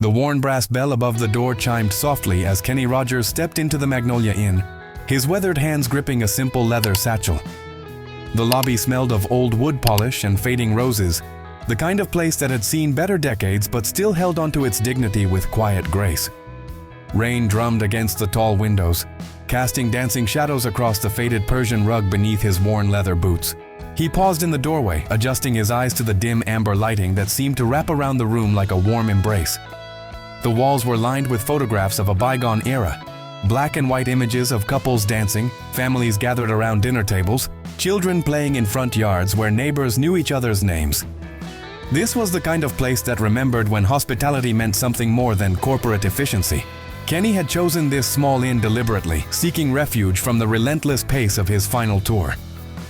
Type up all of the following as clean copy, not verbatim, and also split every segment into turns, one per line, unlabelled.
The worn brass bell above the door chimed softly as Kenny Rogers stepped into the Magnolia Inn, his weathered hands gripping a simple leather satchel. The lobby smelled of old wood polish and fading roses, the kind of place that had seen better decades but still held onto its dignity with quiet grace. Rain drummed against the tall windows, casting dancing shadows across the faded Persian rug beneath his worn leather boots. He paused in the doorway, adjusting his eyes to the dim amber lighting that seemed to wrap around the room like a warm embrace. The walls were lined with photographs of a bygone era, black and white images of couples dancing, families gathered around dinner tables, children playing in front yards where neighbors knew each other's names. This was the kind of place that remembered when hospitality meant something more than corporate efficiency. Kenny had chosen this small inn deliberately, seeking refuge from the relentless pace of his final tour.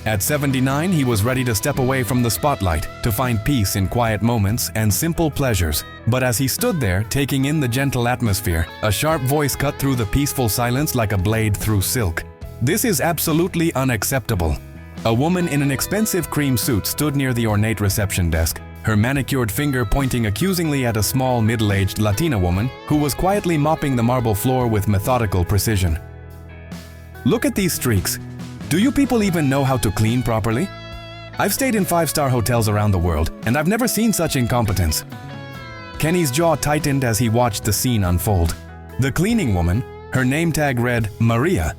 At 79, he was ready to step away from the spotlight, to find peace in quiet moments and simple pleasures. But as he stood there, taking in the gentle atmosphere, a sharp voice cut through the peaceful silence like a blade through silk. "This is absolutely unacceptable." A woman in an expensive cream suit stood near the ornate reception desk, her manicured finger pointing accusingly at a small, middle-aged Latina woman who was quietly mopping the marble floor with methodical precision. "Look at these streaks. Do you people even know how to clean properly? I've stayed in 5-star hotels around the world, and I've never seen such incompetence." Kenny's jaw tightened as he watched the scene unfold. The cleaning woman, her name tag read Maria,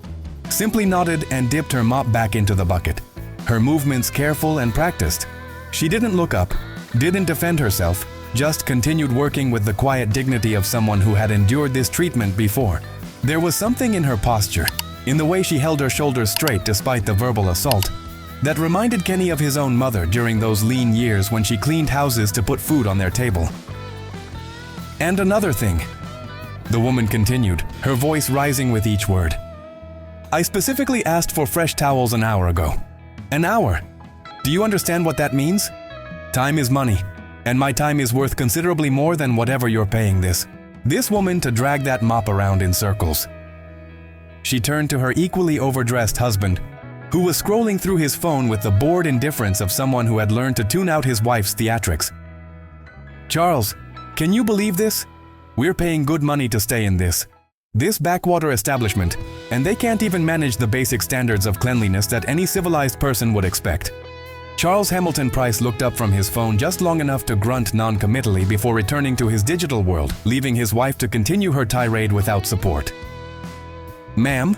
simply nodded and dipped her mop back into the bucket, her movements careful and practiced. She didn't look up, didn't defend herself, just continued working with the quiet dignity of someone who had endured this treatment before. There was something in her posture, in the way she held her shoulders straight despite the verbal assault, that reminded Kenny of his own mother during those lean years when she cleaned houses to put food on their table. "And another thing," the woman continued, her voice rising with each word. "I specifically asked for fresh towels an hour ago. An hour! Do you understand what that means? Time is money, and my time is worth considerably more than whatever you're paying this woman to drag that mop around in circles." She turned to her equally overdressed husband, who was scrolling through his phone with the bored indifference of someone who had learned to tune out his wife's theatrics. "Charles, can you believe this? We're paying good money to stay in this backwater establishment, and they can't even manage the basic standards of cleanliness that any civilized person would expect." Charles Hamilton Price looked up from his phone just long enough to grunt non-committally before returning to his digital world, leaving his wife to continue her tirade without support. "Ma'am?"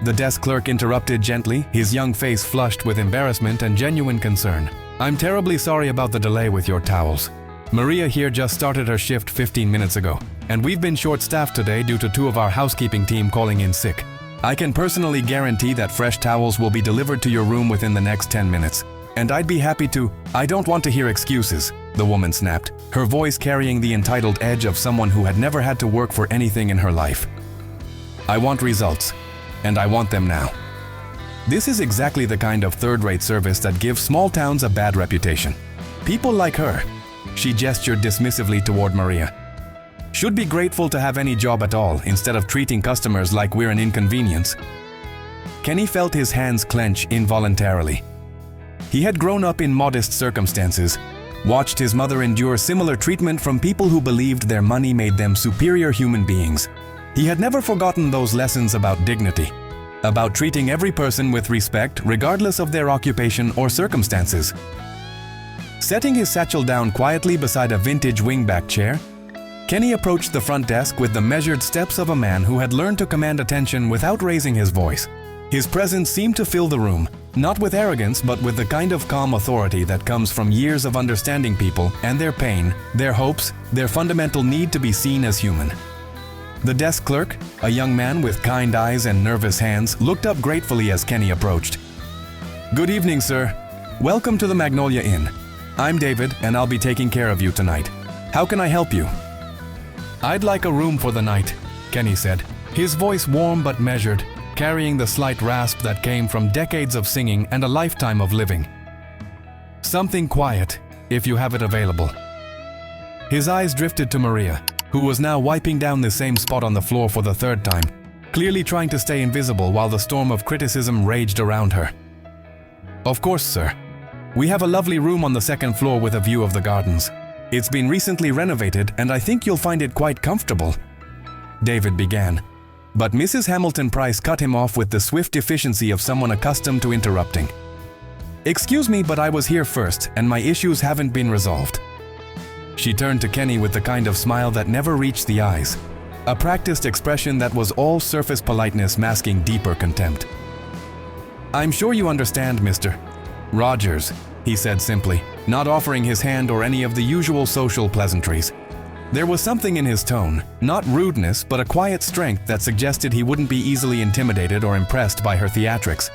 the desk clerk interrupted gently, his young face flushed with embarrassment and genuine concern. "I'm terribly sorry about the delay with your towels. Maria here just started her shift 15 minutes ago, and we've been short-staffed today due to 2 of our housekeeping team calling in sick. I can personally guarantee that fresh towels will be delivered to your room within the next 10 minutes. And I'd be happy to—" "I don't want to hear excuses," the woman snapped, her voice carrying the entitled edge of someone who had never had to work for anything in her life. "I want results, and I want them now." This is exactly the kind of third-rate service that gives small towns a bad reputation. People like her, she gestured dismissively toward Maria, should be grateful to have any job at all instead of treating customers like we're an inconvenience. Kenny felt his hands clench involuntarily. He had grown up in modest circumstances, watched his mother endure similar treatment from people who believed their money made them superior human beings. He had never forgotten those lessons about dignity, about treating every person with respect regardless of their occupation or circumstances. Setting his satchel down quietly beside a vintage wingback chair, Kenny approached the front desk with the measured steps of a man who had learned to command attention without raising his voice. His presence seemed to fill the room, not with arrogance but with the kind of calm authority that comes from years of understanding people and their pain, their hopes, their fundamental need to be seen as human. The desk clerk, a young man with kind eyes and nervous hands, looked up gratefully as Kenny approached. "Good evening, sir. Welcome to the Magnolia Inn. I'm David, and I'll be taking care of you tonight. How can I help you?" "I'd like a room for the night," Kenny said, his voice warm but measured, carrying the slight rasp that came from decades of singing and a lifetime of living. "Something quiet, if you have it available." His eyes drifted to Maria, who was now wiping down the same spot on the floor for the 3rd time, clearly trying to stay invisible while the storm of criticism raged around her. "Of course, sir. We have a lovely room on the 2nd floor with a view of the gardens." It's been recently renovated and I think you'll find it quite comfortable," David began. But Mrs. Hamilton Price cut him off with the swift efficiency of someone accustomed to interrupting. "Excuse me, but I was here first and my issues haven't been resolved." She turned to Kenny with the kind of smile that never reached the eyes, a practiced expression that was all surface politeness masking deeper contempt. "I'm sure you understand, Mr. Rogers," he said simply, not offering his hand or any of the usual social pleasantries. There was something in his tone, not rudeness, but a quiet strength that suggested he wouldn't be easily intimidated or impressed by her theatrics.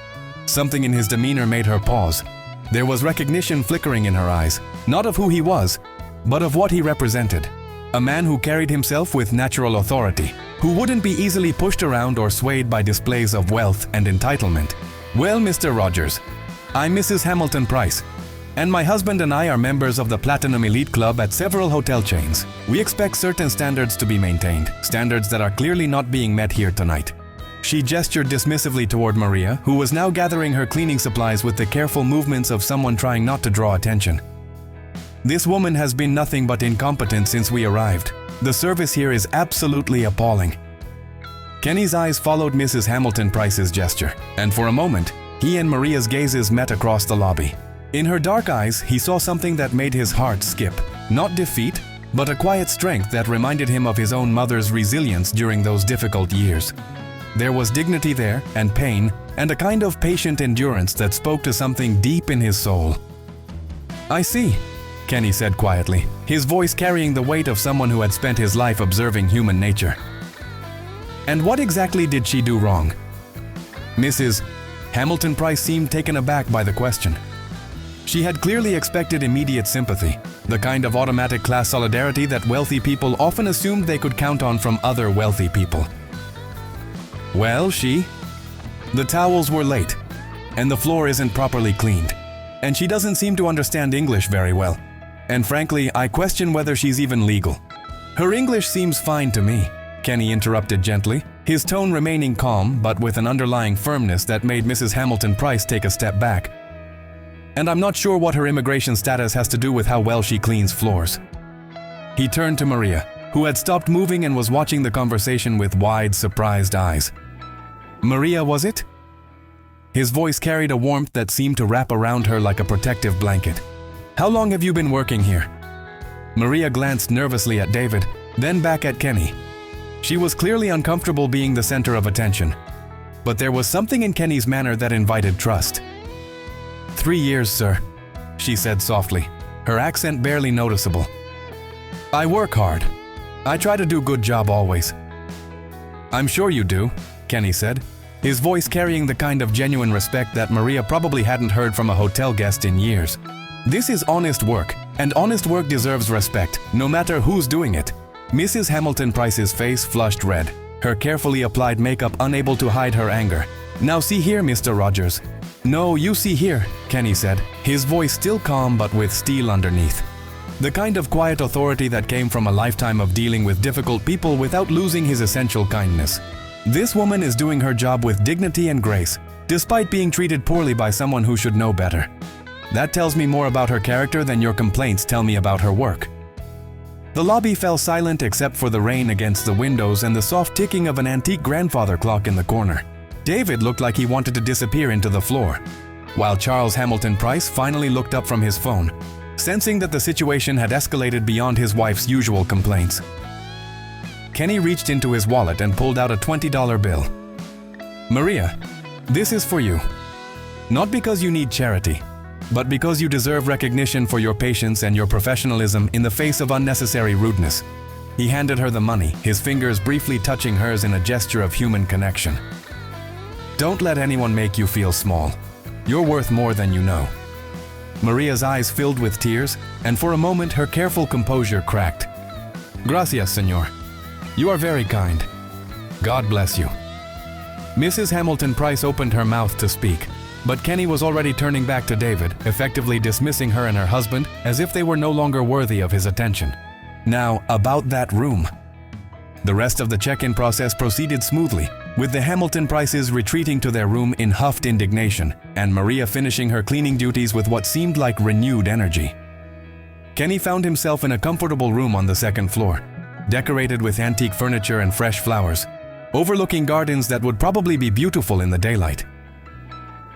Something in his demeanor made her pause. There was recognition flickering in her eyes, not of who he was, but of what he represented. A man who carried himself with natural authority, who wouldn't be easily pushed around or swayed by displays of wealth and entitlement. "Well, Mr. Rogers, I'm Mrs. Hamilton Price, and my husband and I are members of the Platinum Elite Club at several hotel chains. We expect certain standards to be maintained, standards that are clearly not being met here tonight." She gestured dismissively toward Maria, who was now gathering her cleaning supplies with the careful movements of someone trying not to draw attention. "This woman has been nothing but incompetent since we arrived. The service here is absolutely appalling." Kenny's eyes followed Mrs. Hamilton Price's gesture, and for a moment, he and Maria's gazes met across the lobby. In her dark eyes, he saw something that made his heart skip. Not defeat, but a quiet strength that reminded him of his own mother's resilience during those difficult years. There was dignity there, and pain, and a kind of patient endurance that spoke to something deep in his soul. "I see," Kenny said quietly, his voice carrying the weight of someone who had spent his life observing human nature. "And what exactly did she do wrong?" Mrs. Hamilton Price seemed taken aback by the question. She had clearly expected immediate sympathy, the kind of automatic class solidarity that wealthy people often assumed they could count on from other wealthy people. "Well, the towels were late, and the floor isn't properly cleaned, and she doesn't seem to understand English very well. And frankly, I question whether she's even legal." "Her English seems fine to me," Kenny interrupted gently, his tone remaining calm but with an underlying firmness that made Mrs. Hamilton Price take a step back. "And I'm not sure what her immigration status has to do with how well she cleans floors." He turned to Maria, who had stopped moving and was watching the conversation with wide, surprised eyes. "Maria, was it?" His voice carried a warmth that seemed to wrap around her like a protective blanket. "How long have you been working here?" Maria glanced nervously at David, then back at Kenny. She was clearly uncomfortable being the center of attention, but there was something in Kenny's manner that invited trust. 3 years, sir," she said softly, her accent barely noticeable. "I work hard. I try to do a good job always." "I'm sure you do," Kenny said, his voice carrying the kind of genuine respect that Maria probably hadn't heard from a hotel guest in years. "This is honest work, and honest work deserves respect, no matter who's doing it." Mrs. Hamilton Price's face flushed red, her carefully applied makeup unable to hide her anger. "Now see here, Mr. Rogers." "No, you see here," Kenny said, his voice still calm but with steel underneath. The kind of quiet authority that came from a lifetime of dealing with difficult people without losing his essential kindness. "This woman is doing her job with dignity and grace, despite being treated poorly by someone who should know better. That tells me more about her character than your complaints tell me about her work." The lobby fell silent except for the rain against the windows and the soft ticking of an antique grandfather clock in the corner. David looked like he wanted to disappear into the floor, while Charles Hamilton Price finally looked up from his phone, sensing that the situation had escalated beyond his wife's usual complaints. Kenny reached into his wallet and pulled out a $20 bill. "Maria, this is for you. Not because you need charity, but because you deserve recognition for your patience and your professionalism in the face of unnecessary rudeness." He handed her the money, his fingers briefly touching hers in a gesture of human connection. "Don't let anyone make you feel small. You're worth more than you know." Maria's eyes filled with tears, and for a moment her careful composure cracked. "Gracias, señor. You are very kind. God bless you." Mrs. Hamilton Price opened her mouth to speak, but Kenny was already turning back to David, effectively dismissing her and her husband as if they were no longer worthy of his attention. Now, about that room. The rest of the check-in process proceeded smoothly, with the Hamilton Prices retreating to their room in huffed indignation, and Maria finishing her cleaning duties with what seemed like renewed energy. Kenny found himself in a comfortable room on the second floor, decorated with antique furniture and fresh flowers, overlooking gardens that would probably be beautiful in the daylight.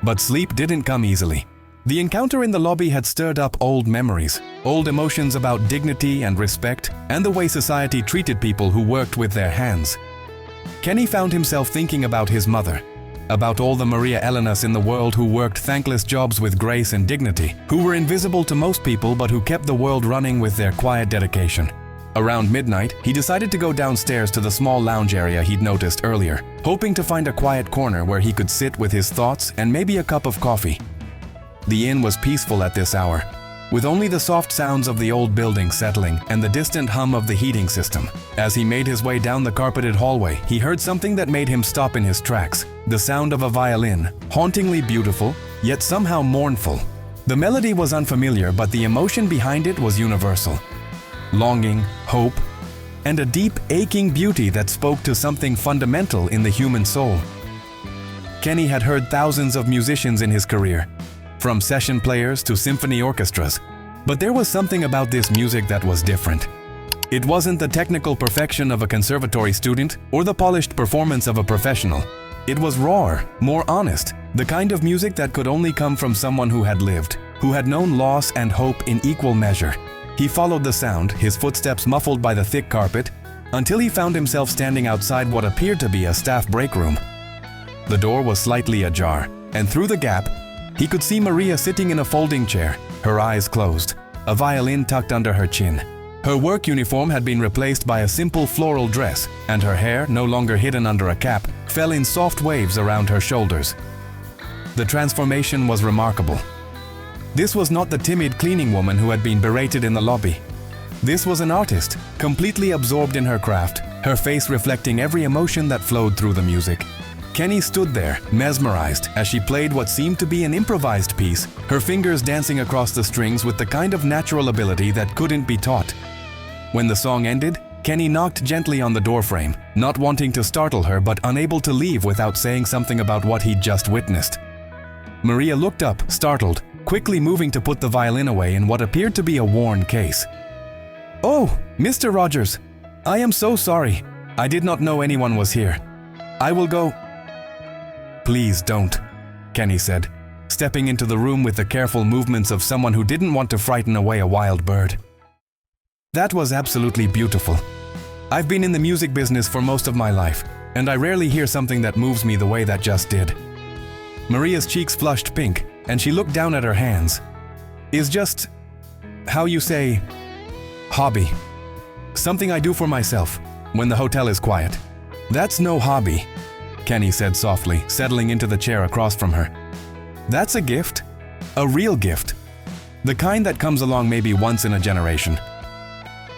But sleep didn't come easily. The encounter in the lobby had stirred up old memories, old emotions about dignity and respect, and the way society treated people who worked with their hands. Kenny found himself thinking about his mother, about all the Maria Elenas in the world who worked thankless jobs with grace and dignity, who were invisible to most people but who kept the world running with their quiet dedication. Around midnight, he decided to go downstairs to the small lounge area he'd noticed earlier, hoping to find a quiet corner where he could sit with his thoughts and maybe a cup of coffee. The inn was peaceful at this hour, with only the soft sounds of the old building settling and the distant hum of the heating system. As he made his way down the carpeted hallway, he heard something that made him stop in his tracks, the sound of a violin, hauntingly beautiful, yet somehow mournful. The melody was unfamiliar, but the emotion behind it was universal. Longing, hope, and a deep, aching beauty that spoke to something fundamental in the human soul. Kenny had heard thousands of musicians in his career, from session players to symphony orchestras, but there was something about this music that was different. It wasn't the technical perfection of a conservatory student or the polished performance of a professional. It was rawer, more honest, the kind of music that could only come from someone who had lived, who had known loss and hope in equal measure. He followed the sound, his footsteps muffled by the thick carpet, until he found himself standing outside what appeared to be a staff break room. The door was slightly ajar, and through the gap, he could see Maria sitting in a folding chair, her eyes closed, a violin tucked under her chin. Her work uniform had been replaced by a simple floral dress, and her hair, no longer hidden under a cap, fell in soft waves around her shoulders. The transformation was remarkable. This was not the timid cleaning woman who had been berated in the lobby. This was an artist, completely absorbed in her craft, her face reflecting every emotion that flowed through the music. Kenny stood there, mesmerized, as she played what seemed to be an improvised piece, her fingers dancing across the strings with the kind of natural ability that couldn't be taught. When the song ended, Kenny knocked gently on the doorframe, not wanting to startle her but unable to leave without saying something about what he'd just witnessed. Maria looked up, startled, quickly moving to put the violin away in what appeared to be a worn case. "Oh, Mr. Rogers, I am so sorry. I did not know anyone was here. I will go." "Please don't," Kenny said, stepping into the room with the careful movements of someone who didn't want to frighten away a wild bird. "That was absolutely beautiful. I've been in the music business for most of my life, and I rarely hear something that moves me the way that just did." Maria's cheeks flushed pink, and she looked down at her hands. "Is just, how you say, hobby. Something I do for myself, when the hotel is quiet." "That's no hobby," Kenny said softly, settling into the chair across from her. "That's a gift. A real gift. The kind that comes along maybe once in a generation."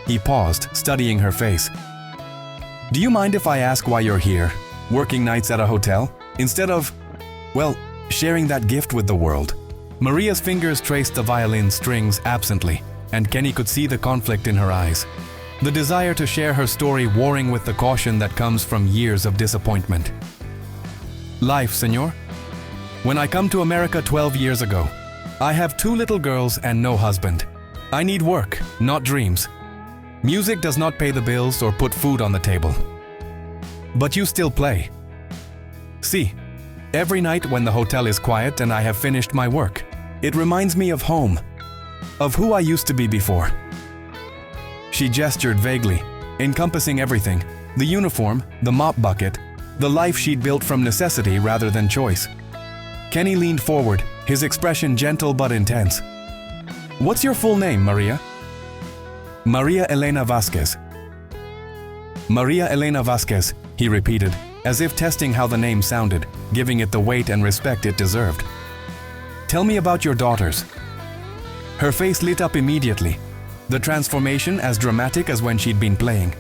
He paused, studying her face. "Do you mind if I ask why you're here, working nights at a hotel, instead of, well, sharing that gift with the world?" Maria's fingers traced the violin strings absently, and Kenny could see the conflict in her eyes. The desire to share her story warring with the caution that comes from years of disappointment. "Life, senor. When I come to America 12 years ago, I have 2 little girls and no husband. I need work, not dreams. Music does not pay the bills or put food on the table. But you still play. See, every night when the hotel is quiet and I have finished my work, it reminds me of home, of who I used to be before." She gestured vaguely, encompassing everything: the uniform, the mop bucket, the life she'd built from necessity rather than choice. Kenny leaned forward, his expression gentle but intense. "What's your full name, Maria?" "Maria Elena Vasquez." "Maria Elena Vasquez," he repeated, as if testing how the name sounded, giving it the weight and respect it deserved. "Tell me about your daughters." Her face lit up immediately, the transformation as dramatic as when she'd been playing.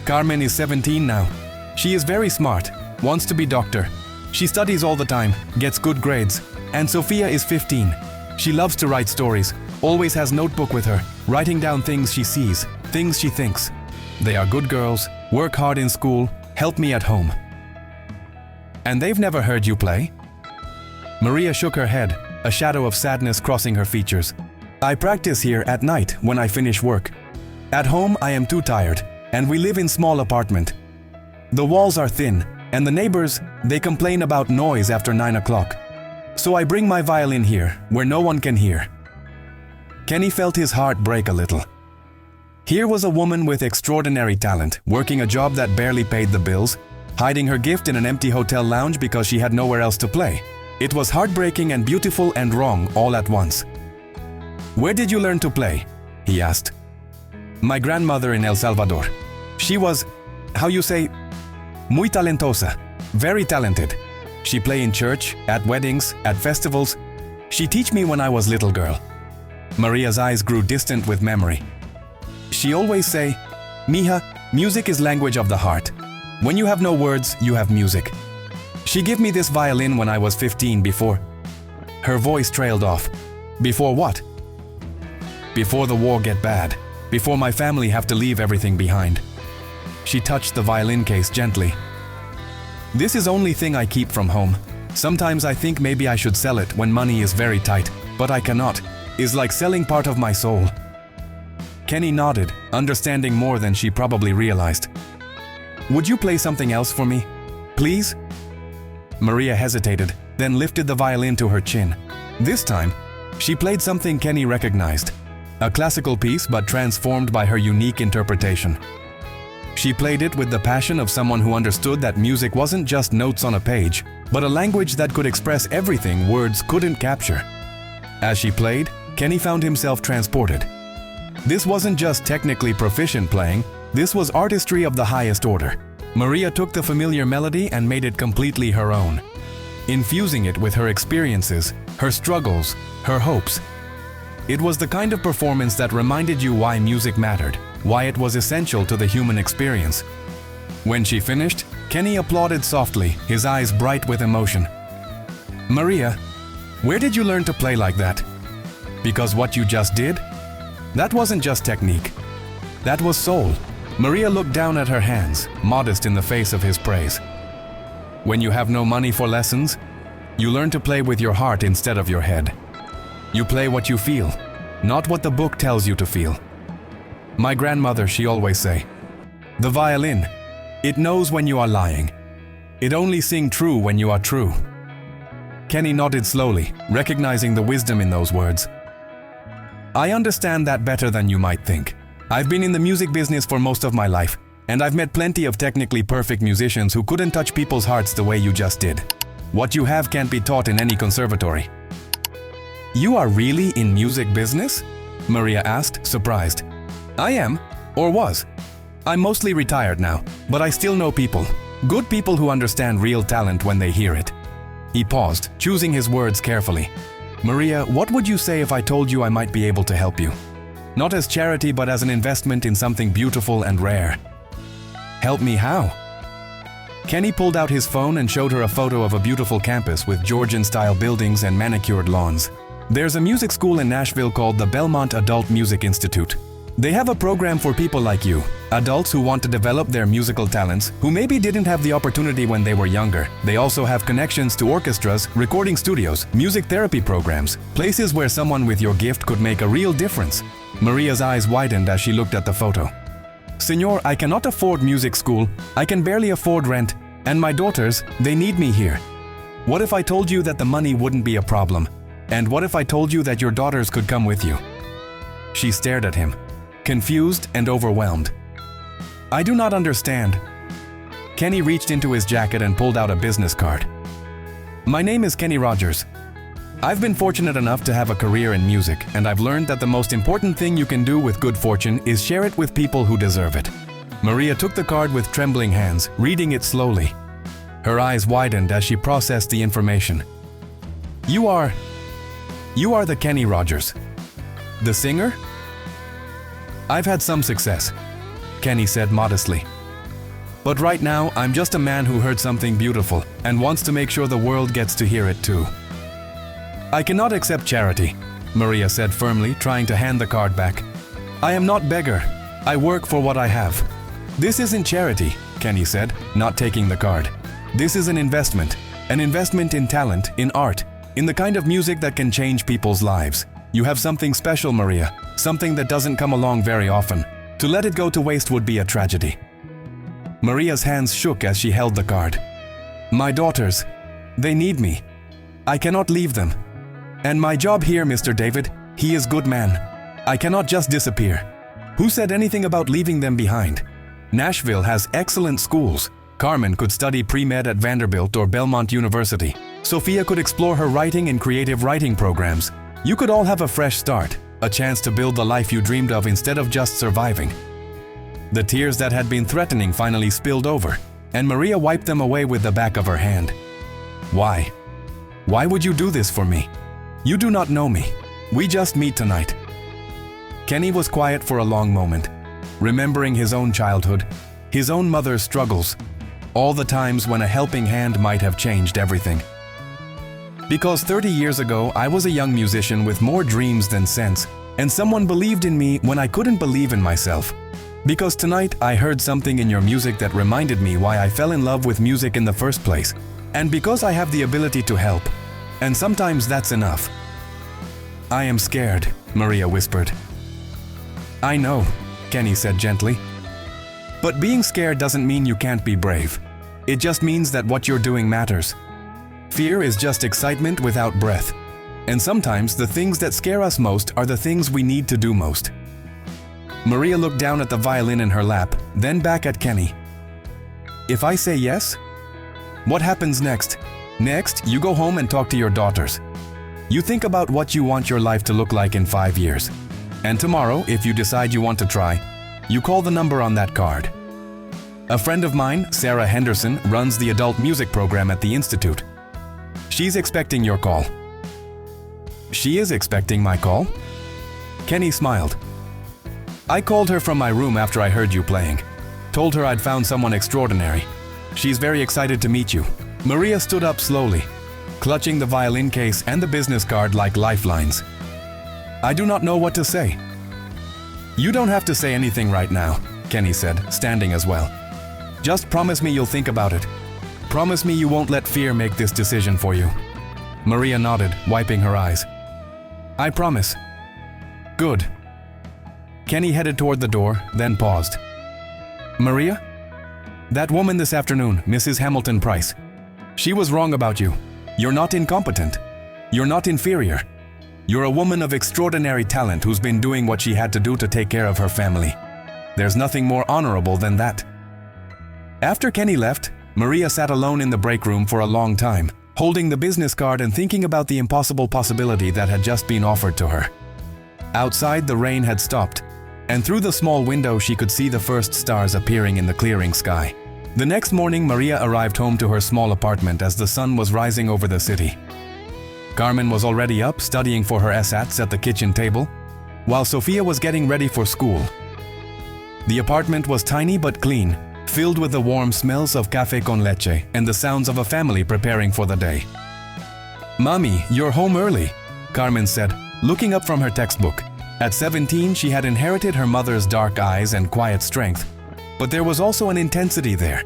"Carmen is 17 now. She is very smart, wants to be doctor. She studies all the time, gets good grades. And Sophia is 15. She loves to write stories, always has notebook with her, writing down things she sees, things she thinks. They are good girls, work hard in school, help me at home." "And they've never heard you play?" Maria shook her head, a shadow of sadness crossing her features. I practice here at night when I finish work. At home, I am too tired, and we live in small apartment. The walls are thin, and the neighbors, they complain about noise after 9 o'clock. So I bring my violin here, where no one can hear. Kenny felt his heart break a little. Here was a woman with extraordinary talent, working a job that barely paid the bills, hiding her gift in an empty hotel lounge because she had nowhere else to play. It was heartbreaking and beautiful and wrong all at once. "Where did you learn to play?" he asked. "My grandmother in El Salvador. She was, how you say, muy talentosa, very talented. She play in church, at weddings, at festivals. She teach me when I was little girl." Maria's eyes grew distant with memory. She always say, "Mija, music is language of the heart. When you have no words, you have music." She gave me this violin when I was 15 before. Her voice trailed off. "Before what?" "Before the war get bad. Before my family have to leave everything behind." She touched the violin case gently. "This is only thing I keep from home. Sometimes I think maybe I should sell it when money is very tight, but I cannot. It's like selling part of my soul." Kenny nodded, understanding more than she probably realized. "Would you play something else for me? Please?" Maria hesitated, then lifted the violin to her chin. This time, she played something Kenny recognized. A classical piece, but transformed by her unique interpretation. She played it with the passion of someone who understood that music wasn't just notes on a page, but a language that could express everything words couldn't capture. As she played, Kenny found himself transported. This wasn't just technically proficient playing, this was artistry of the highest order. Maria took the familiar melody and made it completely her own, infusing it with her experiences, her struggles, her hopes. It was the kind of performance that reminded you why music mattered, why it was essential to the human experience. When she finished, Kenny applauded softly, his eyes bright with emotion. "Maria, where did you learn to play like that? Because what you just did? That wasn't just technique. That was soul." Maria looked down at her hands, modest in the face of his praise. "When you have no money for lessons, you learn to play with your heart instead of your head. You play what you feel, not what the book tells you to feel." My grandmother, she always say, "The violin, it knows when you are lying. It only sing true when you are true." Kenny nodded slowly, recognizing the wisdom in those words. "I understand that better than you might think. I've been in the music business for most of my life, and I've met plenty of technically perfect musicians who couldn't touch people's hearts the way you just did. What you have can't be taught in any conservatory." "You are really in music business?" Maria asked, surprised. "I am, or was. I'm mostly retired now, but I still know people. Good people who understand real talent when they hear it." He paused, choosing his words carefully. "Maria, what would you say if I told you I might be able to help you? Not as charity, but as an investment in something beautiful and rare." "Help me how?" Kenny pulled out his phone and showed her a photo of a beautiful campus with Georgian-style buildings and manicured lawns. "There's a music school in Nashville called the Belmont Adult Music Institute. They have a program for people like you, adults who want to develop their musical talents, who maybe didn't have the opportunity when they were younger. They also have connections to orchestras, recording studios, music therapy programs, places where someone with your gift could make a real difference." Maria's eyes widened as she looked at the photo. "Senor, I cannot afford music school. I can barely afford rent. And my daughters, they need me here. What if I told you that the money wouldn't be a problem? And what if I told you that your daughters could come with you?" She stared at him, confused and overwhelmed. "I do not understand." Kenny reached into his jacket and pulled out a business card. "My name is Kenny Rogers. I've been fortunate enough to have a career in music, and I've learned that the most important thing you can do with good fortune is share it with people who deserve it." Maria took the card with trembling hands, reading it slowly. Her eyes widened as she processed the information. You are the Kenny Rogers. The singer?" "I've had some success," Kenny said modestly. "But right now, I'm just a man who heard something beautiful and wants to make sure the world gets to hear it too." "I cannot accept charity," Maria said firmly, trying to hand the card back. "I am not beggar. I work for what I have." "This isn't charity," Kenny said, not taking the card. "This is an investment in talent, in art, in the kind of music that can change people's lives." You have something special, Maria, something that doesn't come along very often. To let it go to waste would be a tragedy. Maria's hands shook as she held the card. My daughters, they need me. I cannot leave them. And my job here, Mr. David, he is good man. I cannot just disappear. Who said anything about leaving them behind? Nashville has excellent schools. Carmen could study pre-med at Vanderbilt or Belmont University. Sophia could explore her writing and creative writing programs. You could all have a fresh start, a chance to build the life you dreamed of instead of just surviving. The tears that had been threatening finally spilled over, and Maria wiped them away with the back of her hand. Why? Why would you do this for me? You do not know me. We just meet tonight. Kenny was quiet for a long moment, remembering his own childhood, his own mother's struggles, all the times when a helping hand might have changed everything. Because 30 years ago, I was a young musician with more dreams than sense, and someone believed in me when I couldn't believe in myself. Because tonight, I heard something in your music that reminded me why I fell in love with music in the first place. And because I have the ability to help. And sometimes that's enough. I am scared, Maria whispered. I know, Kenny said gently. But being scared doesn't mean you can't be brave. It just means that what you're doing matters. Fear is just excitement without breath. And sometimes the things that scare us most are the things we need to do most. Maria looked down at the violin in her lap, then back at Kenny. If I say yes? What happens next? Next, you go home and talk to your daughters. You think about what you want your life to look like in 5 years. And tomorrow, if you decide you want to try, you call the number on that card. A friend of mine, Sarah Henderson, runs the adult music program at the Institute. She's expecting your call. She is expecting my call? Kenny smiled. I called her from my room after I heard you playing. Told her I'd found someone extraordinary. She's very excited to meet you. Maria stood up slowly, clutching the violin case and the business card like lifelines. I do not know what to say. You don't have to say anything right now, Kenny said, standing as well. Just promise me you'll think about it. Promise me you won't let fear make this decision for you. Maria nodded, wiping her eyes. I promise. Good. Kenny headed toward the door, then paused. Maria? That woman this afternoon, Mrs. Hamilton Price. She was wrong about you. You're not incompetent. You're not inferior. You're a woman of extraordinary talent who's been doing what she had to do to take care of her family. There's nothing more honorable than that. After Kenny left, Maria sat alone in the break room for a long time, holding the business card and thinking about the impossible possibility that had just been offered to her. Outside, the rain had stopped, and through the small window she could see the first stars appearing in the clearing sky. The next morning, Maria arrived home to her small apartment as the sun was rising over the city. Carmen was already up, studying for her SATs at the kitchen table, while Sophia was getting ready for school. The apartment was tiny but clean, filled with the warm smells of café con leche and the sounds of a family preparing for the day. Mommy, you're home early, Carmen said, looking up from her textbook. At 17, she had inherited her mother's dark eyes and quiet strength, but there was also an intensity there,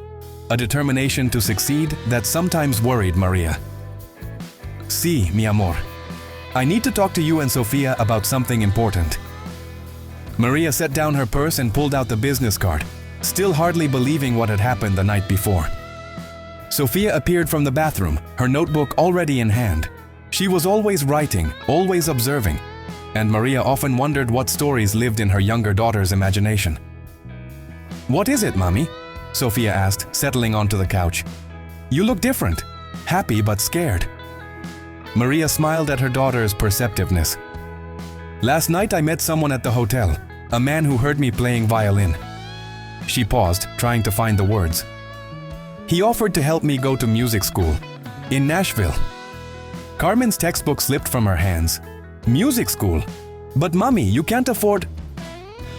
a determination to succeed that sometimes worried Maria. Sí, mi amor. I need to talk to you and Sophia about something important. Maria set down her purse and pulled out the business card, still hardly believing what had happened the night before. Sophia appeared from the bathroom, her notebook already in hand. She was always writing, always observing, and Maria often wondered what stories lived in her younger daughter's imagination. What is it, Mommy? Sophia asked, settling onto the couch. You look different, happy but scared. Maria smiled at her daughter's perceptiveness. Last night I met someone at the hotel, a man who heard me playing violin. She paused, trying to find the words. He offered to help me go to music school in Nashville. Carmen's textbook slipped from her hands. Music school? But Mommy, you can't afford…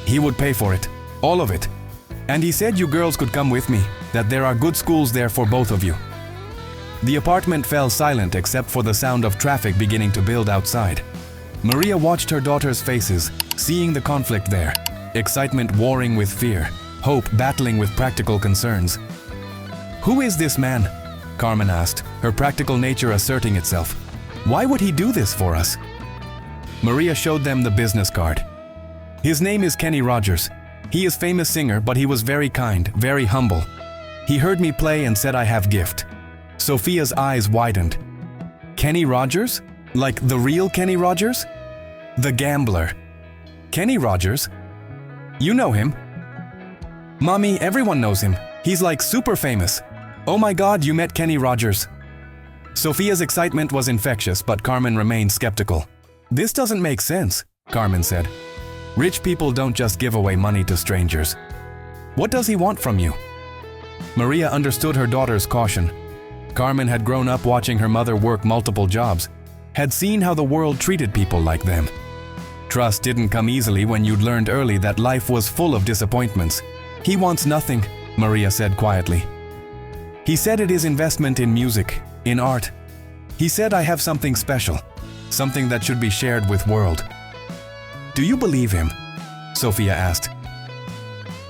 He would pay for it, all of it. And he said you girls could come with me, that there are good schools there for both of you. The apartment fell silent except for the sound of traffic beginning to build outside. Maria watched her daughters' faces, seeing the conflict there, excitement warring with fear, hope battling with practical concerns. Who is this man? Carmen asked, her practical nature asserting itself. Why would he do this for us? Maria showed them the business card. His name is Kenny Rogers. He is famous singer, but he was very kind, very humble. He heard me play and said I have gift. Sophia's eyes widened. Kenny Rogers? Like the real Kenny Rogers? The gambler. Kenny Rogers? You know him? Mommy, everyone knows him. He's like super famous. Oh my God, you met Kenny Rogers. Sophia's excitement was infectious, but Carmen remained skeptical. This doesn't make sense, Carmen said. Rich people don't just give away money to strangers. What does he want from you? Maria understood her daughter's caution. Carmen had grown up watching her mother work multiple jobs, had seen how the world treated people like them. Trust didn't come easily when you'd learned early that life was full of disappointments. He wants nothing, Maria said quietly. He said it is investment in music, in art. He said I have something special, something that should be shared with world. Do you believe him? Sophia asked.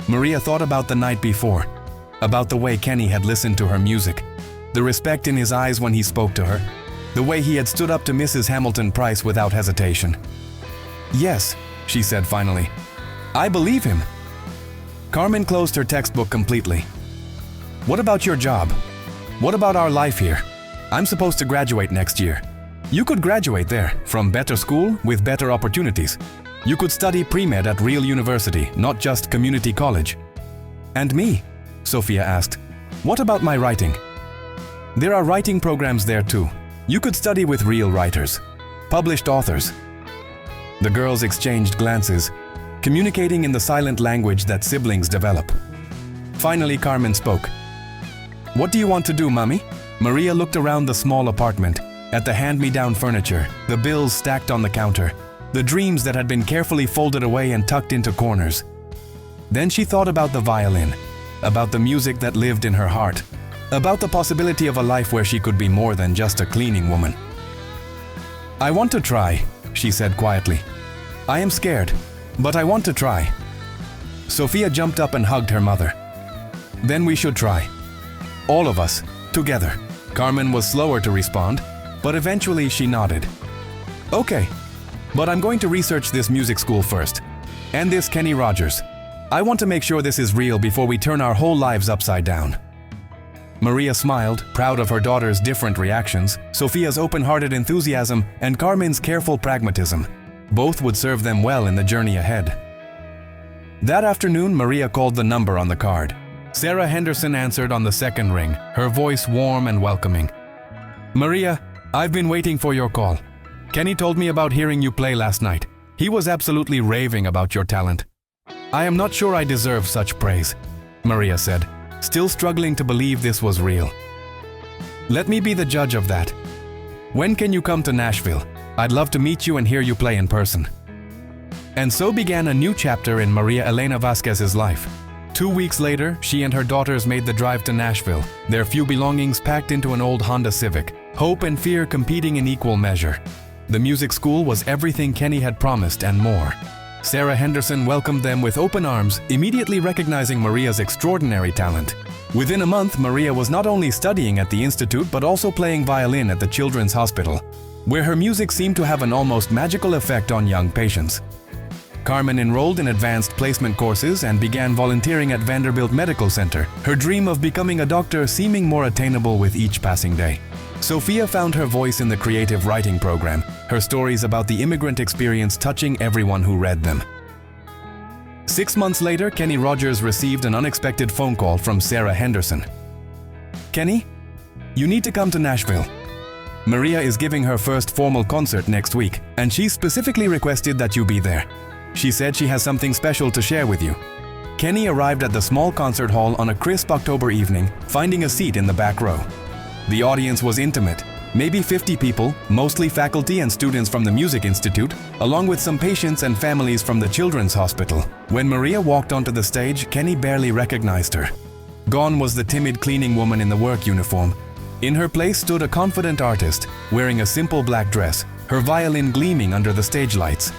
Maria thought about the night before, about the way Kenny had listened to her music, the respect in his eyes when he spoke to her, the way he had stood up to Mrs. Hamilton Price without hesitation. Yes, she said finally. I believe him. Carmen closed her textbook completely. What about your job? What about our life here? I'm supposed to graduate next year. You could graduate there, from better school with better opportunities. You could study pre-med at real university, not just community college. And me? Sophia asked. What about my writing? There are writing programs there too. You could study with real writers, published authors. The girls exchanged glances, communicating in the silent language that siblings develop. Finally, Carmen spoke. What do you want to do, Mommy? Maria looked around the small apartment, at the hand-me-down furniture, the bills stacked on the counter, the dreams that had been carefully folded away and tucked into corners. Then she thought about the violin, about the music that lived in her heart, about the possibility of a life where she could be more than just a cleaning woman. I want to try, she said quietly. I am scared, but I want to try. Sophia jumped up and hugged her mother. Then we should try. All of us, together. Carmen was slower to respond, but eventually she nodded. Okay, but I'm going to research this music school first, and this Kenny Rogers. I want to make sure this is real before we turn our whole lives upside down. Maria smiled, proud of her daughter's different reactions, Sophia's open-hearted enthusiasm, and Carmen's careful pragmatism. Both would serve them well in the journey ahead. That afternoon, Maria called the number on the card. Sarah Henderson answered on the second ring, her voice warm and welcoming. Maria, I've been waiting for your call. Kenny told me about hearing you play last night. He was absolutely raving about your talent. I am not sure I deserve such praise, Maria said, still struggling to believe this was real. Let me be the judge of that. When can you come to Nashville? I'd love to meet you and hear you play in person. And so began a new chapter in Maria Elena Vasquez's life. 2 weeks later, she and her daughters made the drive to Nashville, their few belongings packed into an old Honda Civic, hope and fear competing in equal measure. The music school was everything Kenny had promised and more. Sarah Henderson welcomed them with open arms, immediately recognizing Maria's extraordinary talent. Within a month, Maria was not only studying at the institute but also playing violin at the Children's Hospital, where her music seemed to have an almost magical effect on young patients. Carmen enrolled in advanced placement courses and began volunteering at Vanderbilt Medical Center, her dream of becoming a doctor seeming more attainable with each passing day. Sophia found her voice in the creative writing program, her stories about the immigrant experience touching everyone who read them. 6 months later, Kenny Rogers received an unexpected phone call from Sarah Henderson. Kenny, you need to come to Nashville. Maria is giving her first formal concert next week, and she specifically requested that you be there. She said she has something special to share with you. Kenny arrived at the small concert hall on a crisp October evening, finding a seat in the back row. The audience was intimate, maybe 50 people, mostly faculty and students from the Music Institute, along with some patients and families from the Children's Hospital. When Maria walked onto the stage, Kenny barely recognized her. Gone was the timid cleaning woman in the work uniform. In her place stood a confident artist, wearing a simple black dress, her violin gleaming under the stage lights.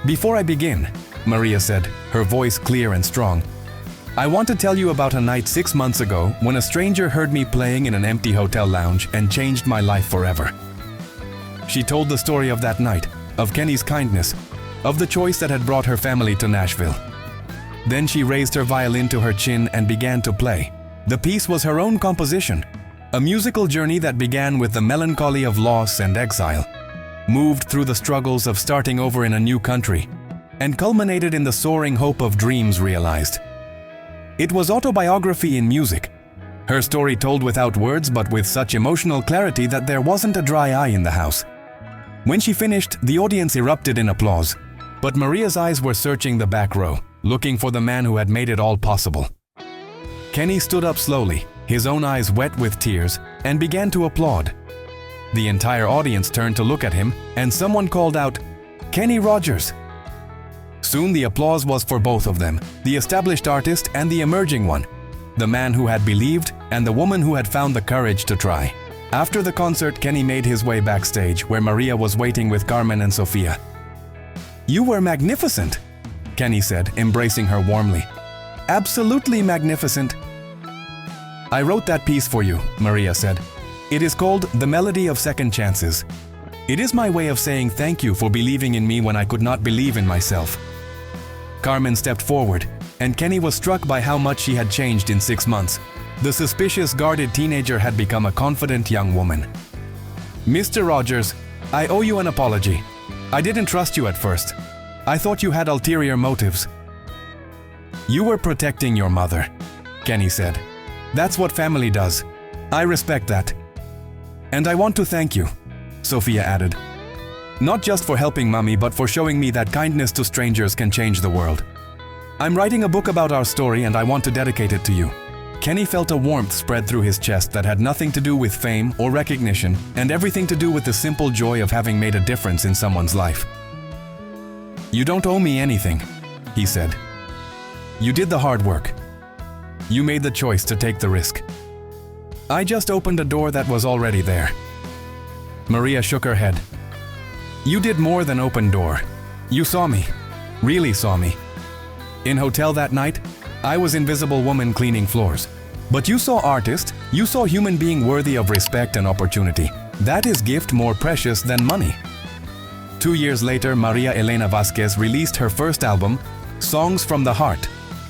Before I begin, Maria said, her voice clear and strong, I want to tell you about a night 6 months ago when a stranger heard me playing in an empty hotel lounge and changed my life forever. She told the story of that night, of Kenny's kindness, of the choice that had brought her family to Nashville. Then she raised her violin to her chin and began to play. The piece was her own composition, a musical journey that began with the melancholy of loss and exile, moved through the struggles of starting over in a new country, and culminated in the soaring hope of dreams realized. It was autobiography in music, her story told without words but with such emotional clarity that there wasn't a dry eye in the house. When she finished, the audience erupted in applause, but Maria's eyes were searching the back row, looking for the man who had made it all possible. Kenny stood up slowly, his own eyes wet with tears, and began to applaud. The entire audience turned to look at him, and someone called out, "Kenny Rogers!" Soon the applause was for both of them, the established artist and the emerging one, the man who had believed and the woman who had found the courage to try. After the concert, Kenny made his way backstage where Maria was waiting with Carmen and Sofia. "You were magnificent," Kenny said, embracing her warmly. "Absolutely magnificent." "I wrote that piece for you," Maria said. "It is called The Melody of Second Chances. It is my way of saying thank you for believing in me when I could not believe in myself." Carmen stepped forward, and Kenny was struck by how much she had changed in 6 months. The suspicious, guarded teenager had become a confident young woman. "Mr. Rogers, I owe you an apology. I didn't trust you at first. I thought you had ulterior motives." "You were protecting your mother," Kenny said. "That's what family does. I respect that. And I want to thank you," Sofia added. "Not just for helping Mommy, but for showing me that kindness to strangers can change the world. I'm writing a book about our story and I want to dedicate it to you." Kenny felt a warmth spread through his chest that had nothing to do with fame or recognition and everything to do with the simple joy of having made a difference in someone's life. "You don't owe me anything," he said. "You did the hard work. You made the choice to take the risk. I just opened a door that was already there." Maria shook her head. "You did more than open door. You saw me. Really saw me. In hotel that night, I was invisible woman cleaning floors. But you saw artist, you saw human being worthy of respect and opportunity. That is gift more precious than money." 2 years later, Maria Elena Vasquez released her first album, Songs from the Heart,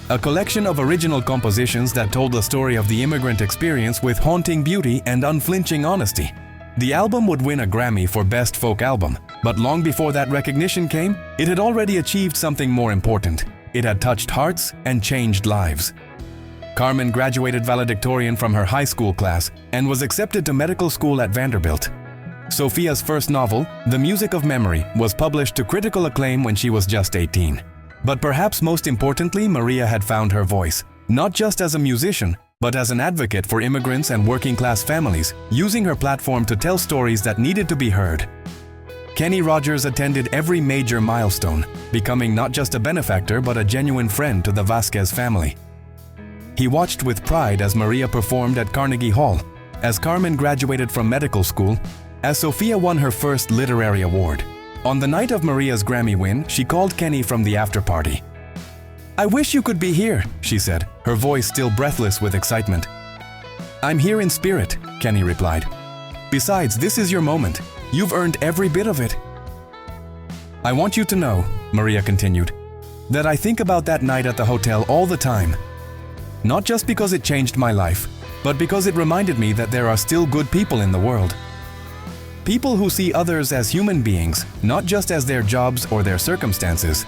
a collection of original compositions that told the story of the immigrant experience with haunting beauty and unflinching honesty. The album would win a Grammy for Best Folk Album, but long before that recognition came, it had already achieved something more important. It had touched hearts and changed lives. Carmen graduated valedictorian from her high school class and was accepted to medical school at Vanderbilt. Sofia's first novel, The Music of Memory, was published to critical acclaim when she was just 18. But perhaps most importantly, Maria had found her voice, not just as a musician, but as an advocate for immigrants and working-class families, using her platform to tell stories that needed to be heard. Kenny Rogers attended every major milestone, becoming not just a benefactor but a genuine friend to the Vasquez family. He watched with pride as Maria performed at Carnegie Hall, as Carmen graduated from medical school, as Sofia won her first literary award. On the night of Maria's Grammy win, she called Kenny from the after-party. "I wish you could be here," she said, her voice still breathless with excitement. "I'm here in spirit," Kenny replied. "Besides, this is your moment. You've earned every bit of it." "I want you to know," Maria continued, "that I think about that night at the hotel all the time. Not just because it changed my life, but because it reminded me that there are still good people in the world. People who see others as human beings, not just as their jobs or their circumstances.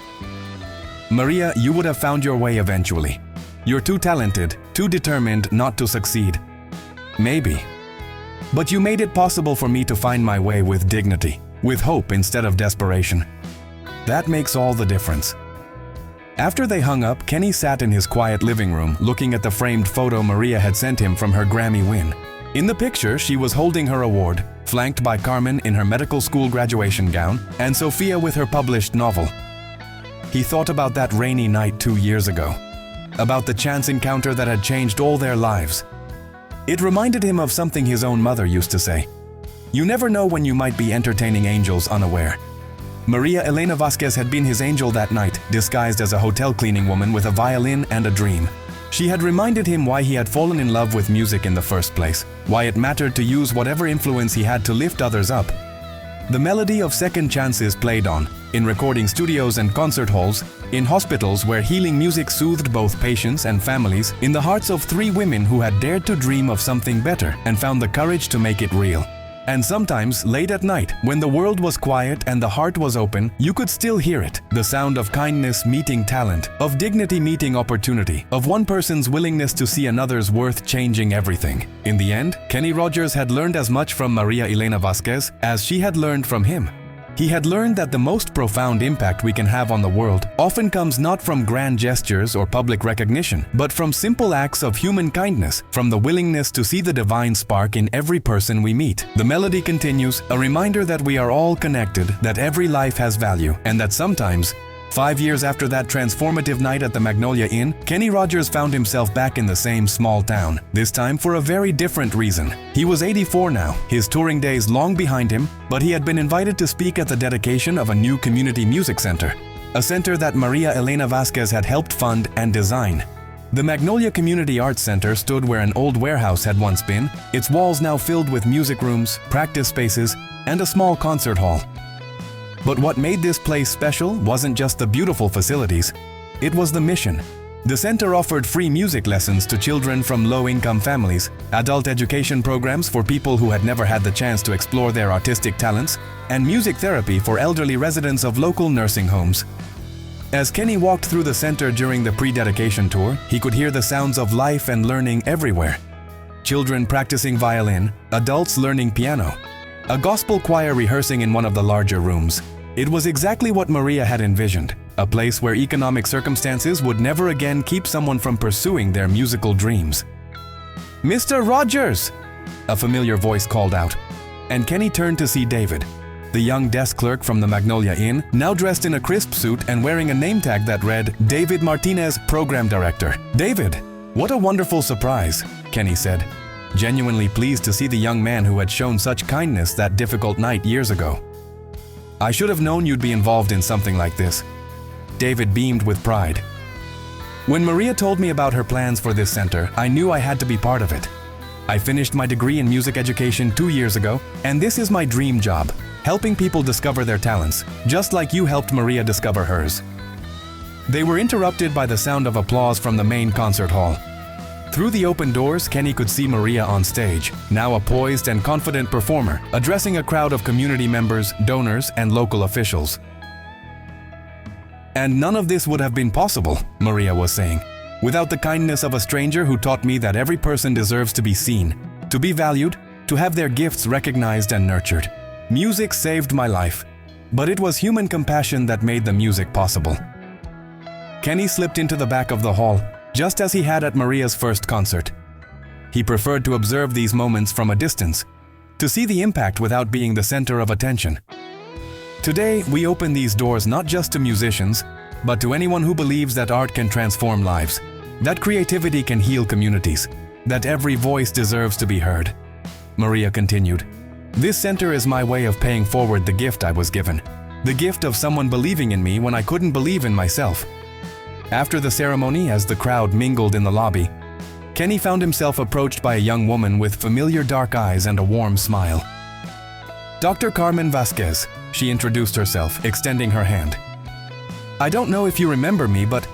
Maria, you would have found your way eventually. You're too talented, too determined not to succeed. Maybe. But you made it possible for me to find my way with dignity, with hope instead of desperation. That makes all the difference." After they hung up, Kenny sat in his quiet living room looking at the framed photo Maria had sent him from her Grammy win. In the picture, she was holding her award, flanked by Carmen in her medical school graduation gown and Sofia with her published novel. He thought about that rainy night 2 years ago, about the chance encounter that had changed all their lives. It reminded him of something his own mother used to say. "You never know when you might be entertaining angels unaware." Maria Elena Vasquez had been his angel that night, disguised as a hotel cleaning woman with a violin and a dream. She had reminded him why he had fallen in love with music in the first place, why it mattered to use whatever influence he had to lift others up. The melody of second chances played on, in recording studios and concert halls, in hospitals where healing music soothed both patients and families, in the hearts of 3 women who had dared to dream of something better and found the courage to make it real. And sometimes, late at night, when the world was quiet and the heart was open, you could still hear it. The sound of kindness meeting talent, of dignity meeting opportunity, of one person's willingness to see another's worth changing everything. In the end, Kenny Rogers had learned as much from Maria Elena Vasquez as she had learned from him. He had learned that the most profound impact we can have on the world often comes not from grand gestures or public recognition, but from simple acts of human kindness, from the willingness to see the divine spark in every person we meet. The melody continues, a reminder that we are all connected, that every life has value, and that sometimes, 5 years after that transformative night at the Magnolia Inn, Kenny Rogers found himself back in the same small town, this time for a very different reason. He was 84 now, his touring days long behind him, but he had been invited to speak at the dedication of a new community music center, a center that Maria Elena Vasquez had helped fund and design. The Magnolia Community Arts Center stood where an old warehouse had once been, its walls now filled with music rooms, practice spaces, and a small concert hall. But what made this place special wasn't just the beautiful facilities, it was the mission. The center offered free music lessons to children from low-income families, adult education programs for people who had never had the chance to explore their artistic talents, and music therapy for elderly residents of local nursing homes. As Kenny walked through the center during the pre-dedication tour, he could hear the sounds of life and learning everywhere. Children practicing violin, adults learning piano, a gospel choir rehearsing in one of the larger rooms. It was exactly what Maria had envisioned, a place where economic circumstances would never again keep someone from pursuing their musical dreams. "Mr. Rogers!" a familiar voice called out, and Kenny turned to see David, the young desk clerk from the Magnolia Inn, now dressed in a crisp suit and wearing a name tag that read, David Martinez, Program Director. "David, what a wonderful surprise," Kenny said, genuinely pleased to see the young man who had shown such kindness that difficult night years ago. "I should have known you'd be involved in something like this." David beamed with pride. "When Maria told me about her plans for this center, I knew I had to be part of it. I finished my degree in music education 2 years ago, and this is my dream job, helping people discover their talents, just like you helped Maria discover hers." They were interrupted by the sound of applause from the main concert hall. Through the open doors, Kenny could see Maria on stage, now a poised and confident performer, addressing a crowd of community members, donors, and local officials. "And none of this would have been possible," Maria was saying, "without the kindness of a stranger who taught me that every person deserves to be seen, to be valued, to have their gifts recognized and nurtured. Music saved my life, but it was human compassion that made the music possible." Kenny slipped into the back of the hall, just as he had at Maria's first concert. He preferred to observe these moments from a distance, to see the impact without being the center of attention. Today, we open these doors not just to musicians, but to anyone who believes that art can transform lives, that creativity can heal communities, that every voice deserves to be heard. Maria continued, "This center is my way of paying forward the gift I was given, the gift of someone believing in me when I couldn't believe in myself." After the ceremony, as the crowd mingled in the lobby, Kenny found himself approached by a young woman with familiar dark eyes and a warm smile. "Dr. Carmen Vasquez," she introduced herself, extending her hand. "I don't know if you remember me, but—"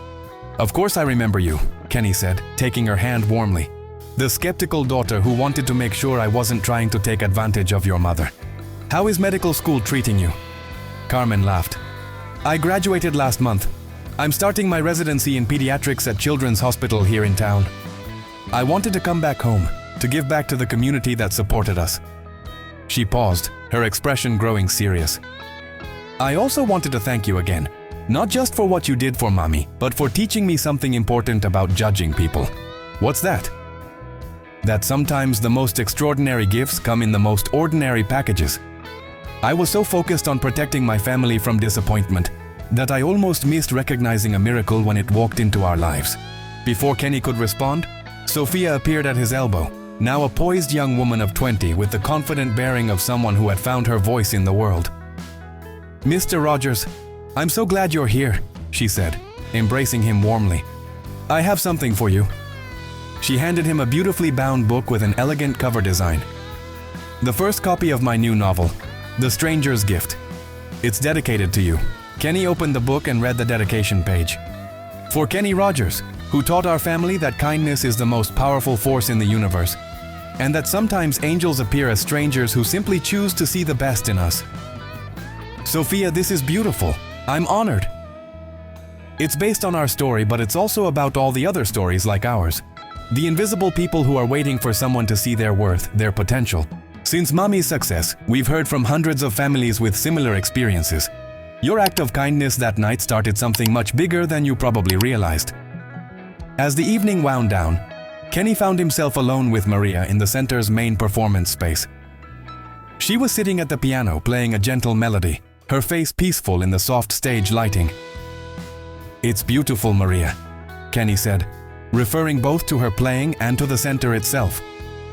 "Of course I remember you," Kenny said, taking her hand warmly. "The skeptical daughter who wanted to make sure I wasn't trying to take advantage of your mother. How is medical school treating you?" Carmen laughed. "I graduated last month. I'm starting my residency in pediatrics at Children's Hospital here in town. I wanted to come back home, to give back to the community that supported us." She paused, her expression growing serious. "I also wanted to thank you again, not just for what you did for Mommy, but for teaching me something important about judging people." "What's that?" "That sometimes the most extraordinary gifts come in the most ordinary packages. I was so focused on protecting my family from disappointment that I almost missed recognizing a miracle when it walked into our lives." Before Kenny could respond, Sophia appeared at his elbow, now a poised young woman of 20 with the confident bearing of someone who had found her voice in the world. "Mr. Rogers, I'm so glad you're here," she said, embracing him warmly. "I have something for you." She handed him a beautifully bound book with an elegant cover design. "The first copy of my new novel, The Stranger's Gift. It's dedicated to you. Kenny opened the book and read the dedication page. For Kenny Rogers, who taught our family that kindness is the most powerful force in the universe, and that sometimes angels appear as strangers who simply choose to see the best in us. Sophia, this is beautiful. I'm honored. It's based on our story, but it's also about all the other stories like ours. The invisible people who are waiting for someone to see their worth, their potential. Since Mommy's success, we've heard from hundreds of families with similar experiences. Your act of kindness that night started something much bigger than you probably realized. As the evening wound down, Kenny found himself alone with Maria in the center's main performance space. She was sitting at the piano playing a gentle melody, her face peaceful in the soft stage lighting. "It's beautiful, Maria," Kenny said, referring both to her playing and to the center itself.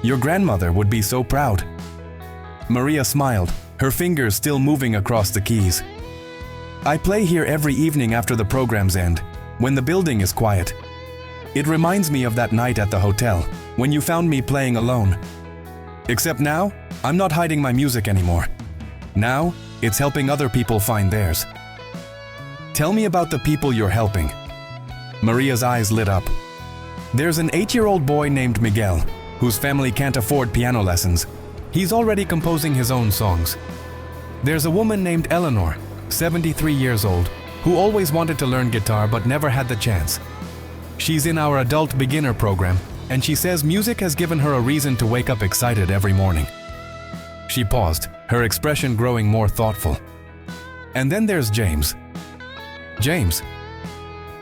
"Your grandmother would be so proud." Maria smiled, her fingers still moving across the keys. "I play here every evening after the programs end, when the building is quiet. It reminds me of that night at the hotel, when you found me playing alone. Except now, I'm not hiding my music anymore. Now, it's helping other people find theirs." "Tell me about the people you're helping." Maria's eyes lit up. "There's an 8-year-old boy named Miguel, whose family can't afford piano lessons. He's already composing his own songs. There's a woman named Eleanor, 73 years old, who always wanted to learn guitar but never had the chance. She's in our adult beginner program, and she says music has given her a reason to wake up excited every morning." She paused, her expression growing more thoughtful. "And then there's James. James.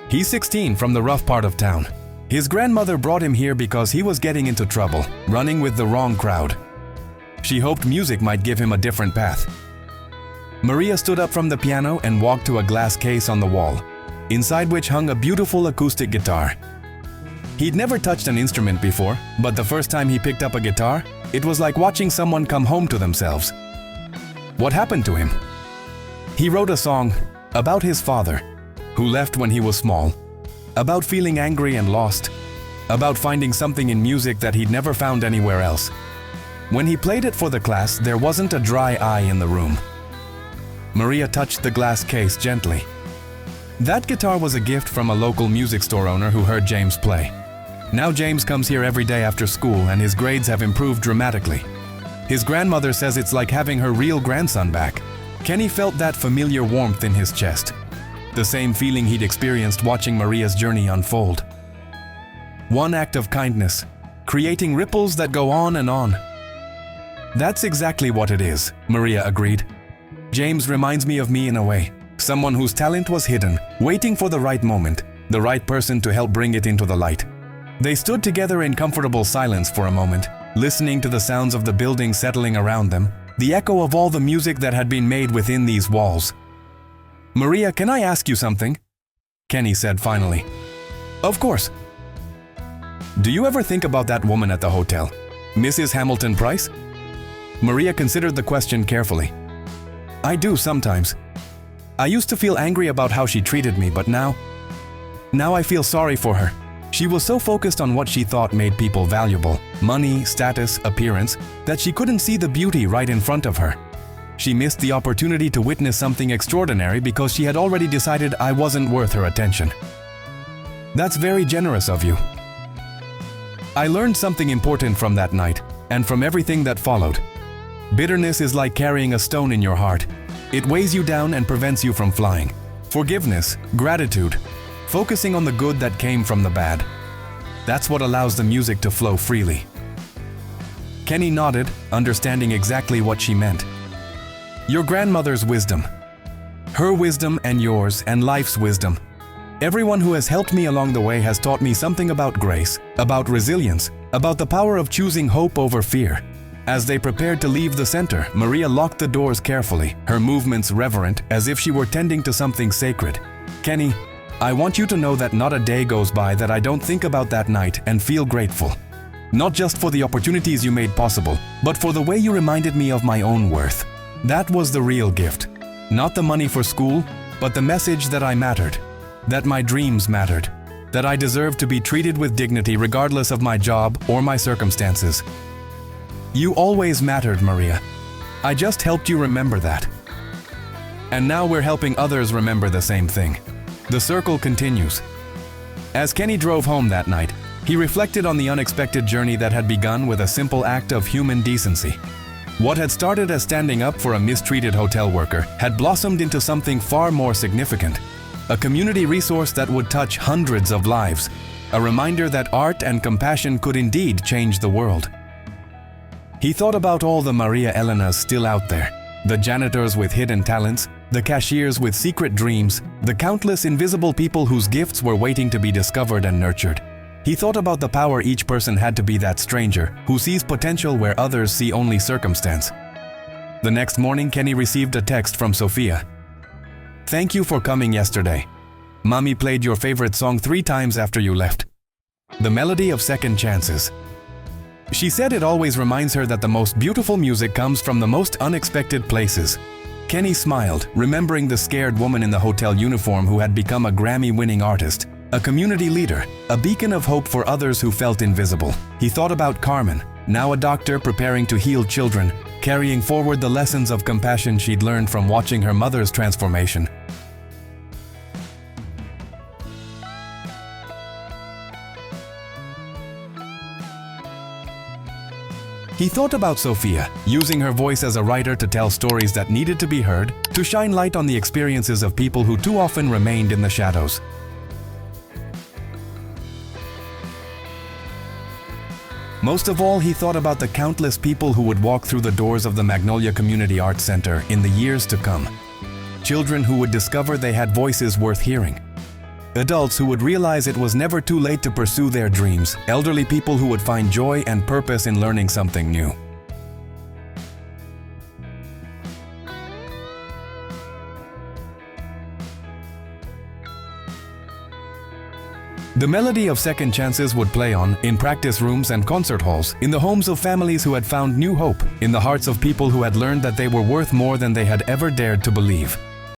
He's 16 from the rough part of town. His grandmother brought him here because he was getting into trouble, running with the wrong crowd. She hoped music might give him a different path." Maria stood up from the piano and walked to a glass case on the wall, inside which hung a beautiful acoustic guitar. He'd never touched an instrument before, but the first time he picked up a guitar, it was like watching someone come home to themselves. What happened to him? He wrote a song about his father, who left when he was small, about feeling angry and lost, about finding something in music that he'd never found anywhere else. When he played it for the class, there wasn't a dry eye in the room. Maria touched the glass case gently. That guitar was a gift from a local music store owner who heard James play. Now James comes here every day after school and his grades have improved dramatically. His grandmother says it's like having her real grandson back. Kenny felt that familiar warmth in his chest, the same feeling he'd experienced watching Maria's journey unfold. One act of kindness, creating ripples that go on and on. That's exactly what it is, Maria agreed. James reminds me of me in a way, someone whose talent was hidden, waiting for the right moment, the right person to help bring it into the light. They stood together in comfortable silence for a moment, listening to the sounds of the building settling around them, the echo of all the music that had been made within these walls. "Maria, can I ask you something?" Kenny said finally. "Of course." "Do you ever think about that woman at the hotel, Mrs. Hamilton Price?" Maria considered the question carefully. "I do sometimes. I used to feel angry about how she treated me, but now I feel sorry for her. She was so focused on what she thought made people valuable, money, status, appearance, that she couldn't see the beauty right in front of her. She missed the opportunity to witness something extraordinary because she had already decided I wasn't worth her attention. That's very generous of you." I learned something important from that night, and from everything that followed. Bitterness is like carrying a stone in your heart. It weighs you down and prevents you from flying. Forgiveness, gratitude, focusing on the good that came from the bad. That's what allows the music to flow freely. Kenny nodded, understanding exactly what she meant. Your grandmother's wisdom. Her wisdom and yours and life's wisdom. Everyone who has helped me along the way has taught me something about grace, about resilience, about the power of choosing hope over fear. As they prepared to leave the center, Maria locked the doors carefully, her movements reverent, as if she were tending to something sacred. Kenny, I want you to know that not a day goes by that I don't think about that night and feel grateful. Not just for the opportunities you made possible, but for the way you reminded me of my own worth. That was the real gift. Not the money for school, but the message that I mattered, that my dreams mattered, that I deserved to be treated with dignity regardless of my job or my circumstances. You always mattered, Maria. I just helped you remember that. And now we're helping others remember the same thing. The circle continues. As Kenny drove home that night, he reflected on the unexpected journey that had begun with a simple act of human decency. What had started as standing up for a mistreated hotel worker had blossomed into something far more significant. A community resource that would touch hundreds of lives. A reminder that art and compassion could indeed change the world. He thought about all the Maria Elenas still out there. The janitors with hidden talents, the cashiers with secret dreams, the countless invisible people whose gifts were waiting to be discovered and nurtured. He thought about the power each person had to be that stranger who sees potential where others see only circumstance. The next morning, Kenny received a text from Sophia. "Thank you for coming yesterday. Mommy played your favorite song 3 times after you left. The melody of second chances." She said it always reminds her that the most beautiful music comes from the most unexpected places. Kenny smiled, remembering the scared woman in the hotel uniform who had become a Grammy-winning artist, a community leader, a beacon of hope for others who felt invisible. He thought about Carmen, now a doctor preparing to heal children, carrying forward the lessons of compassion she'd learned from watching her mother's transformation. He thought about Sophia, using her voice as a writer to tell stories that needed to be heard, to shine light on the experiences of people who too often remained in the shadows. Most of all, he thought about the countless people who would walk through the doors of the Magnolia Community Arts Center in the years to come. Children who would discover they had voices worth hearing. Adults who would realize it was never too late to pursue their dreams. Elderly people who would find joy and purpose in learning something new. The melody of second chances would play on, in practice rooms and concert halls, in the homes of families who had found new hope, in the hearts of people who had learned that they were worth more than they had ever dared to believe.